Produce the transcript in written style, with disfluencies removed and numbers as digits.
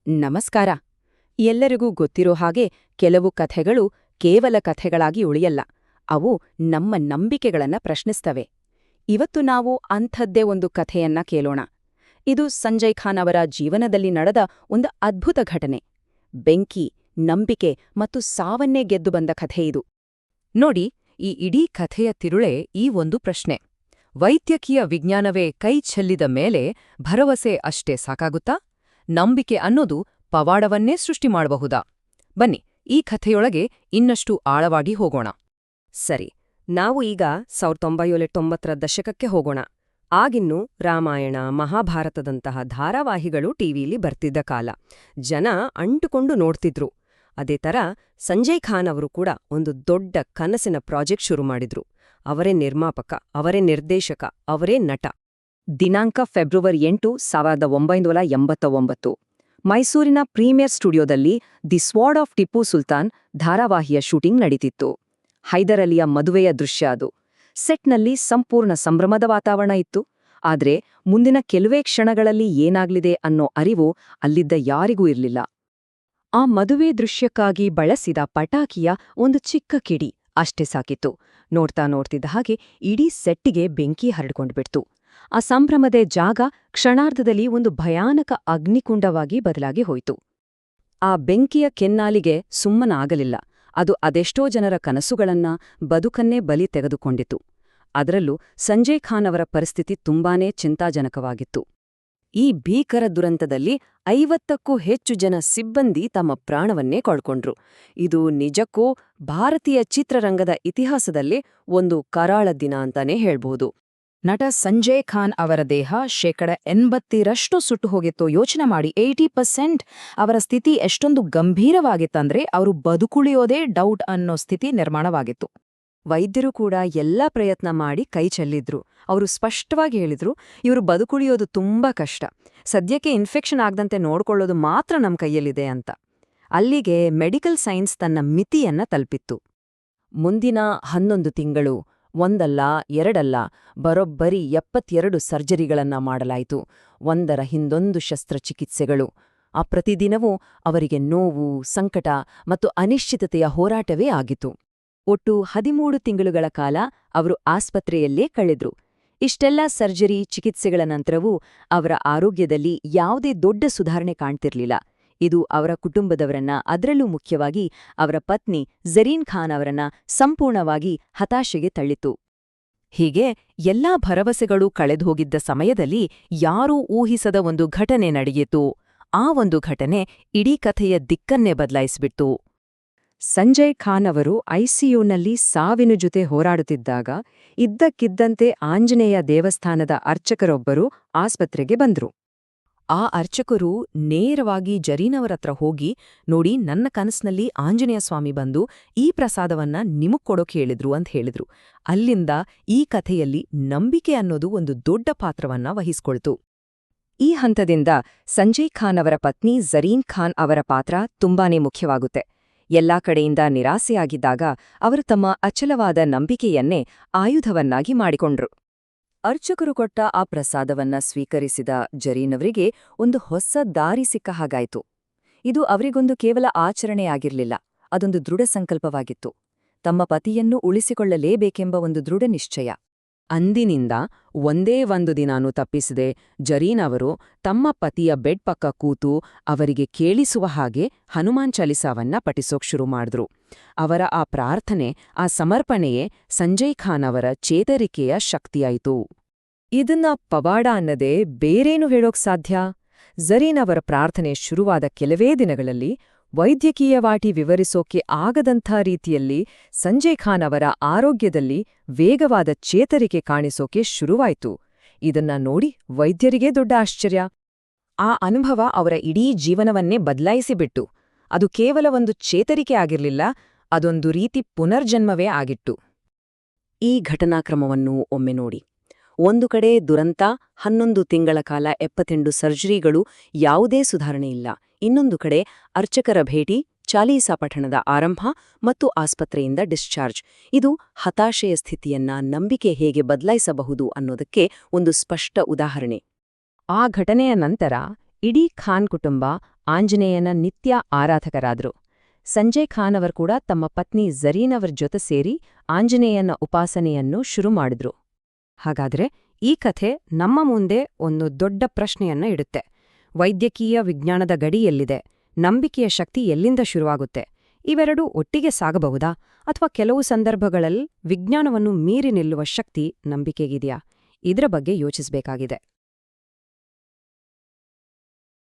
ನಮಸ್ಕಾರ. ಎಲ್ಲರಿಗೂ ಗೊತ್ತಿರೋ ಹಾಗೆ ಕೆಲವು ಕಥೆಗಳು ಕೇವಲ ಕಥೆಗಳಾಗಿ ಉಳಿಯಲ್ಲ. ಅವು ನಮ್ಮ ನಂಬಿಕೆಗಳನ್ನ ಪ್ರಶ್ನಿಸ್ತವೆ. ಇವತ್ತು ನಾವು ಅಂಥದ್ದೇ ಒಂದು ಕಥೆಯನ್ನ ಕೇಳೋಣ. ಇದು ಸಂಜಯ್ ಖಾನ್ ಅವರ ಜೀವನದಲ್ಲಿ ನಡೆದ ಒಂದು ಅದ್ಭುತ ಘಟನೆ. ಬೆಂಕಿ, ನಂಬಿಕೆ ಮತ್ತು ಸಾವನ್ನೇ ಗೆದ್ದು ಬಂದ ಕಥೆ ಇದು. ನೋಡಿ, ಈ ಇಡೀ ಕಥೆಯ ತಿರುಳೇ ಈ ಒಂದು ಪ್ರಶ್ನೆ. ವೈದ್ಯಕೀಯ ವಿಜ್ಞಾನವೇ ಕೈ ಚೆಲ್ಲಿದ ಮೇಲೆ ಭರವಸೆ ಅಷ್ಟೇ ಸಾಕಾಗುತ್ತಾ? ನಂಬಿಕೆ ಅನ್ನೋದು ಪವಾಡವನ್ನೇ ಸೃಷ್ಟಿ ಮಾಡಬಹುದಾ? ಬನ್ನಿ, ಈ ಕಥೆಯೊಳಗೆ ಇನ್ನಷ್ಟು ಆಳವಾಗಿ ಹೋಗೋಣ. ಸರಿ, ನಾವು ಈಗ 1990ರ ದಶಕಕ್ಕೆ ಹೋಗೋಣ. ಆಗಿನ್ನೂ ರಾಮಾಯಣ, ಮಹಾಭಾರತದಂತಹ ಧಾರಾವಾಹಿಗಳು ಟಿವಿಲಿ ಬರ್ತಿದ್ದ ಕಾಲ. ಜನ ಅಂಟುಕೊಂಡು ನೋಡ್ತಿದ್ರು. ಅದೇ ಥರ ಸಂಜಯ್ ಖಾನ್ ಅವರು ಕೂಡ ಒಂದು ದೊಡ್ಡ ಕನಸಿನ ಪ್ರಾಜೆಕ್ಟ್ ಶುರು ಮಾಡಿದ್ರು. ಅವರೇ ನಿರ್ಮಾಪಕ, ಅವರೇ ನಿರ್ದೇಶಕ, ಅವರೇ ನಟ. ದಿನಾಂಕ ಫೆಬ್ರವರಿ 8, 1989. ಮೈಸೂರಿನ ಪ್ರೀಮಿಯರ್ ಸ್ಟುಡಿಯೋದಲ್ಲಿ the sword of Tipu Sultan ಧಾರಾವಾಹಿಯ ಶೂಟಿಂಗ್ ನಡೀತಿತ್ತು. ಹೈದರ್ ಅಲಿಯ ಮದುವೆಯ ದೃಶ್ಯ ಅದು. ಸೆಟ್ನಲ್ಲಿ ಸಂಪೂರ್ಣ ಸಂಭ್ರಮದ ವಾತಾವರಣ ಇತ್ತು. ಆದ್ರೆ ಮುಂದಿನ ಕೆಲವೇ ಕ್ಷಣಗಳಲ್ಲಿ ಏನಾಗ್ಲಿದೆ ಅನ್ನೋ ಅರಿವು ಅಲ್ಲಿದ್ದ ಯಾರಿಗೂ ಇರ್ಲಿಲ್ಲ. ಆ ಮದುವೆ ದೃಶ್ಯಕ್ಕಾಗಿ ಬಳಸಿದ ಪಟಾಕಿಯ ಒಂದು ಚಿಕ್ಕ ಕಿಡಿ ಅಷ್ಟೇ ಸಾಕಿತ್ತು. ನೋಡ್ತಿದ್ದ ಹಾಗೆ ಇಡೀ ಸೆಟ್ಟಿಗೆ ಬೆಂಕಿ ಹರಡ್ಕೊಂಡ್ಬಿಡ್ತು. ಆ ಸಂಭ್ರಮದ ಜಾಗ ಕ್ಷಣಾರ್ಧದಲ್ಲಿ ಒಂದು ಭಯಾನಕ ಅಗ್ನಿಕುಂಡವಾಗಿ ಬದಲಾಗಿ ಹೋಯಿತು. ಆ ಬೆಂಕಿಯ ಕೆನ್ನಾಲಿಗೆ ಸುಮ್ಮನಾಗಲಿಲ್ಲ. ಅದು ಅದೆಷ್ಟೋ ಜನರ ಕನಸುಗಳನ್ನ, ಬದುಕನ್ನೇ ಬಲಿ ತೆಗೆದುಕೊಂಡಿತು. ಅದರಲ್ಲೂ ಸಂಜಯ್ ಖಾನ್ ಅವರ ಪರಿಸ್ಥಿತಿ ತುಂಬಾನೇ ಚಿಂತಾಜನಕವಾಗಿತ್ತು. ಈ ಭೀಕರ ದುರಂತದಲ್ಲಿ 50ಕ್ಕೂ ಹೆಚ್ಚು ಜನ ಸಿಬ್ಬಂದಿ ತಮ್ಮ ಪ್ರಾಣವನ್ನೇ ಕಳ್ಕೊಂಡ್ರು. ಇದು ನಿಜಕ್ಕೂ ಭಾರತೀಯ ಚಿತ್ರರಂಗದ ಇತಿಹಾಸದಲ್ಲೇ ಒಂದು ಕರಾಳ ದಿನ ಅಂತಾನೇ ಹೇಳ್ಬಹುದು. ನಟ ಸಂಜಯ್ ಖಾನ್ ಅವರ ದೇಹ 80% ಸುಟ್ಟು ಹೋಗಿತ್ತು. ಯೋಚನೆ ಮಾಡಿ, 80%. ಅವರ ಸ್ಥಿತಿ ಎಷ್ಟೊಂದು ಗಂಭೀರವಾಗಿತ್ತಂದ್ರೆ ಅವರು ಬದುಕುಳಿಯೋದೇ ಡೌಟ್ ಅನ್ನೋ ಸ್ಥಿತಿ ನಿರ್ಮಾಣವಾಗಿತ್ತು. ವೈದ್ಯರು ಕೂಡ ಎಲ್ಲಾ ಪ್ರಯತ್ನ ಮಾಡಿ ಕೈ ಚೆಲ್ಲಿದ್ರು. ಅವರು ಸ್ಪಷ್ಟವಾಗಿ ಹೇಳಿದ್ರು, ಇವರು ಬದುಕುಳಿಯೋದು ತುಂಬಾ ಕಷ್ಟ. ಸದ್ಯಕ್ಕೆ ಇನ್ಫೆಕ್ಷನ್ ಆಗದಂತೆ ನೋಡ್ಕೊಳ್ಳೋದು ಮಾತ್ರ ನಮ್ಮ ಕೈಯಲ್ಲಿದೆ ಅಂತ. ಅಲ್ಲಿಗೆ ಮೆಡಿಕಲ್ ಸೈನ್ಸ್ ತನ್ನ ಮಿತಿಯನ್ನ ತಲುಪಿತ್ತು. ಮುಂದಿನ 11 ತಿಂಗಳು, ಒಂದಲ್ಲ ಎರಡಲ್ಲ, ಬರೋಬ್ಬರಿ 72 ಸರ್ಜರಿಗಳನ್ನ ಮಾಡಲಾಯಿತು. ಒಂದರ ಹಿಂದೊಂದು ಶಸ್ತ್ರಚಿಕಿತ್ಸೆಗಳು. ಆ ಪ್ರತಿದಿನವೂ ಅವರಿಗೆ ನೋವು, ಸಂಕಟ ಮತ್ತು ಅನಿಶ್ಚಿತತೆಯ ಹೋರಾಟವೇ ಆಗಿತ್ತು. ಒಟ್ಟು 13 ತಿಂಗಳುಗಳ ಕಾಲ ಅವರು ಆಸ್ಪತ್ರೆಯಲ್ಲೇ ಕಳೆದ್ರು. ಇಷ್ಟೆಲ್ಲ ಸರ್ಜರಿ, ಚಿಕಿತ್ಸೆಗಳ ನಂತರವೂ ಅವರ ಆರೋಗ್ಯದಲ್ಲಿ ಯಾವುದೇ ದೊಡ್ಡ ಸುಧಾರಣೆ ಕಾಣ್ತಿರ್ಲಿಲ್ಲ. ಇದು ಅವರ ಕುಟುಂಬದವರನ್ನ, ಅದರಲ್ಲೂ ಮುಖ್ಯವಾಗಿ ಅವರ ಪತ್ನಿ ಝರೀನ್ ಖಾನ್ ಅವರನ್ನ ಸಂಪೂರ್ಣವಾಗಿ ಹತಾಶೆಗೆ ತಳ್ಳಿತು. ಹೀಗೆ ಎಲ್ಲಾ ಭರವಸೆಗಳು ಕಳೆದುಹೋಗಿದ್ದ ಸಮಯದಲ್ಲಿ ಯಾರೂ ಊಹಿಸದ ಒಂದು ಘಟನೆ ನಡೆಯಿತು. ಆ ಒಂದು ಘಟನೆ ಇಡೀ ಕಥೆಯ ದಿಕ್ಕನ್ನೇ ಬದಲಾಯಿಸಿಬಿಡ್ತು. ಸಂಜಯ್ ಖಾನ್ ಅವರು ಐಸಿಯುನಲ್ಲಿ ಸಾವಿನ ಜೊತೆ ಹೋರಾಡುತ್ತಿದ್ದಾಗ ಇದ್ದಕ್ಕಿದ್ದಂತೆ ಆಂಜನೇಯ ದೇವಸ್ಥಾನದ ಅರ್ಚಕರೊಬ್ಬರು ಆಸ್ಪತ್ರೆಗೆ ಬಂದ್ರು. ಆ ಅರ್ಚಕರು ನೇರವಾಗಿ ಜರೀನವರತ್ರ ಹೋಗಿ, ನೋಡಿ, ನನ್ನ ಕನಸ್ನಲ್ಲಿ ಆಂಜನೇಯ ಸ್ವಾಮಿ ಬಂದು ಈ ಪ್ರಸಾದವನ್ನ ನಿಮಗ್ ಕೊಡೋಕೆ ಹೇಳಿದ್ರು ಅಂತ ಹೇಳಿದ್ರು. ಅಲ್ಲಿಂದ ಈ ಕಥೆಯಲ್ಲಿ ನಂಬಿಕೆ ಅನ್ನೋದು ಒಂದು ದೊಡ್ಡ ಪಾತ್ರವನ್ನ ವಹಿಸ್ಕೊಳ್ತು. ಈ ಹಂತದಿಂದ ಸಂಜಯ್ ಖಾನ್ ಅವರ ಪತ್ನಿ ಝರೀನ್ ಖಾನ್ ಅವರ ಪಾತ್ರ ತುಂಬಾನೇ ಮುಖ್ಯವಾಗುತ್ತೆ. ಎಲ್ಲಾ ಕಡೆಯಿಂದ ನಿರಾಸೆಯಾಗಿದ್ದಾಗ ಅವರು ತಮ್ಮ ಅಚಲವಾದ ನಂಬಿಕೆಯನ್ನೇ ಆಯುಧವನ್ನಾಗಿ ಮಾಡಿಕೊಂಡ್ರು. ಅರ್ಚಕರು ಕೊಟ್ಟ ಆ ಪ್ರಸಾದವನ್ನ ಸ್ವೀಕರಿಸಿದ ಜರೀನವರಿಗೆ ಒಂದು ಹೊಸ ದಾರಿ ಸಿಕ್ಕ ಹಾಗಾಯ್ತು. ಇದು ಅವರಿಗೊಂದು ಕೇವಲ ಆಚರಣೆಯಾಗಿರ್ಲಿಲ್ಲ, ಅದೊಂದು ದೃಢ ಸಂಕಲ್ಪವಾಗಿತ್ತು. ತಮ್ಮ ಪತಿಯನ್ನು ಉಳಿಸಿಕೊಳ್ಳಲೇಬೇಕೆಂಬ ಒಂದು ದೃಢ ನಿಶ್ಚಯ. ಅಂದಿನಿಂದ ಒಂದೇ ಒಂದು ದಿನಾನೂ ತಪ್ಪಿಸದೆ ಜರೀನ್ ಅವರು ತಮ್ಮ ಪತಿಯ ಬೆಡ್ ಪಕ್ಕ ಕೂತು ಅವರಿಗೆ ಕೇಳಿಸುವ ಹಾಗೆ ಹನುಮಾನ್ ಚಾಲಿಸಾವನ್ನ ಪಠಿಸೋಕ್ ಶುರು ಮಾಡಿದ್ರು. ಅವರ ಆ ಪ್ರಾರ್ಥನೆ, ಆ ಸಮರ್ಪಣೆಯೇ ಸಂಜಯ್ ಖಾನ್ ಅವರ ಚೇತರಿಕೆಯ ಶಕ್ತಿಯಾಯಿತು. ಇದನ್ನ ಪವಾಡ ಅನ್ನದೇ ಬೇರೇನು ಹೇಳೋಕ್ ಸಾಧ್ಯ? ಝರೀನ್ ಅವರ ಪ್ರಾರ್ಥನೆ ಶುರುವಾದ ಕೆಲವೇ ದಿನಗಳಲ್ಲಿ ವೈದ್ಯಕೀಯವಾಗಿ ವಿವರಿಸೋಕೆ ಆಗದಂಥ ರೀತಿಯಲ್ಲಿ ಸಂಜಯ್ ಖಾನ್ ಅವರ ಆರೋಗ್ಯದಲ್ಲಿ ವೇಗವಾದ ಚೇತರಿಕೆ ಕಾಣಿಸೋಕೆ ಶುರುವಾಯ್ತು. ಇದನ್ನ ನೋಡಿ ವೈದ್ಯರಿಗೇ ದೊಡ್ಡ ಆಶ್ಚರ್ಯ. ಆ ಅನುಭವ ಅವರ ಇಡೀ ಜೀವನವನ್ನೇ ಬದಲಾಯಿಸಿಬಿಟ್ಟು. ಅದು ಕೇವಲ ಒಂದು ಚೇತರಿಕೆ ಆಗಿರ್ಲಿಲ್ಲ, ಅದೊಂದು ರೀತಿ ಪುನರ್ಜನ್ಮವೇ ಆಗಿತ್ತು. ಈ ಘಟನಾಕ್ರಮವನ್ನು ಒಮ್ಮೆ ನೋಡಿ. ಒಂದು ಕಡೆ ದುರಂತ, 11 ತಿಂಗಳ ಕಾಲ 72 ಸರ್ಜರಿಗಳು, ಯಾವುದೇ ಸುಧಾರಣೆಯಿಲ್ಲ. ಇನ್ನೊಂದು ಕಡೆ ಅರ್ಚಕರ ಭೇಟಿ, ಚಾಲೀಸಾ ಪಠಣದ ಆರಂಭ ಮತ್ತು ಆಸ್ಪತ್ರೆಯಿಂದ ಡಿಸ್ಚಾರ್ಜ್. ಇದು ಹತಾಶೆಯ ಸ್ಥಿತಿಯನ್ನ ನಂಬಿಕೆ ಹೇಗೆ ಬದಲಾಯಿಸಬಹುದು ಅನ್ನೋದಕ್ಕೆ ಒಂದು ಸ್ಪಷ್ಟ ಉದಾಹರಣೆ. ಆ ಘಟನೆಯ ನಂತರ ಇಡೀ ಖಾನ್ ಕುಟುಂಬ ಆಂಜನೇಯನ ನಿತ್ಯ ಆರಾಧಕರಾದ್ರು. ಸಂಜಯ್ ಖಾನ್ ಅವರು ಕೂಡ ತಮ್ಮ ಪತ್ನಿ ಝರೀನ್ ಅವರ ಜೊತೆ ಸೇರಿ ಆಂಜನೇಯನ ಉಪಾಸನೆಯನ್ನು ಶುರು ಮಾಡಿದ್ರು. ಹಾಗಾದ್ರೆ ಈ ಕಥೆ ನಮ್ಮ ಮುಂದೆ ಒಂದು ದೊಡ್ಡ ಪ್ರಶ್ನೆಯನ್ನ ಇಡುತ್ತೆ. ವೈದ್ಯಕೀಯ ವಿಜ್ಞಾನದ ಗಡಿ ಎಲ್ಲಿದೆ? ನಂಬಿಕೆಯ ಶಕ್ತಿ ಎಲ್ಲಿಂದ ಶುರುವಾಗುತ್ತೆ? ಇವೆರಡೂ ಒಟ್ಟಿಗೆ ಸಾಗಬಹುದಾ? ಅಥವಾ ಕೆಲವು ಸಂದರ್ಭಗಳಲ್ಲಿ ವಿಜ್ಞಾನವನ್ನು ಮೀರಿ ನಿಲ್ಲುವ ಶಕ್ತಿ ನಂಬಿಕೆಗಿದೆಯಾ? ಇದರ ಬಗ್ಗೆ ಯೋಚಿಸಬೇಕಾಗಿದೆ.